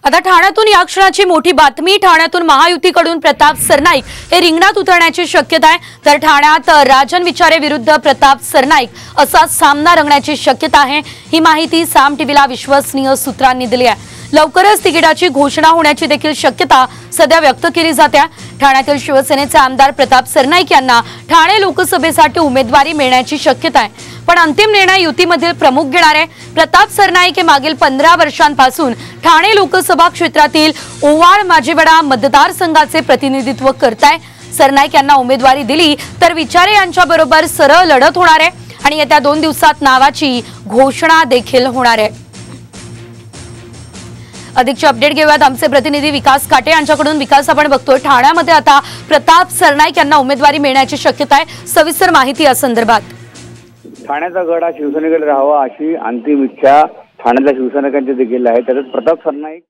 आता ठाण्यातून या क्षणाची मोठी बातमी। ठाण्यातून महायुतीकडून प्रताप सरनाईक हे रिंगणात उतरण्याची शक्यता आहे। तर ठाण्यात राजन विचारे विरुद्ध प्रताप सरनाईक असा सामना रंगण्याची शक्यता आहे। ही माहिती साम टीव्हीला विश्वसनीय सूत्रांनी दिली आहे। लवकरच तिकिटाची घोषणा होण्याची देखील शक्यता सध्या व्यक्त केली जाते। ठाण्यातील शिवसेनेचे आमदार प्रताप सरनाईक यांना ठाणे लोकसभेसाठी उमेदवारी मिळण्याची शक्यता आहे। पण अंतिम निर्णय युतीमधील प्रमुख घेणार आहे। प्रताप सरनाईक हे मागील 15 वर्षांपासून ठाणे लोकसभा क्षेत्रातील ओवाळ माजिवडा मतदारसंघाचे प्रतिनिधित्व करताय। सरनाईक यांना उमेदवारी दिली तर विचारे यांच्याबरोबर सरळ लढत होणार आहे आणि येत्या 2 दिवसात नावाची घोषणा देखील होणार आहे। अधिकचे अपडेट घेऊयात आमचे प्रतिनिधी विकास काटे यांच्याकडून। विकास, आपण बघतोय ठाण्यामध्ये आता प्रताप सरनाईक यांना उमेदवारी मिळण्याची शक्यता आहे। सविस्तर माहिती या संदर्भात। ठाण्याचा गड हा शिवसेनेकडे राहावा अशी अंतिम इच्छा ठाण्यातल्या शिवसैनिकांची देखील आहे। त्यातच प्रताप सरनाईक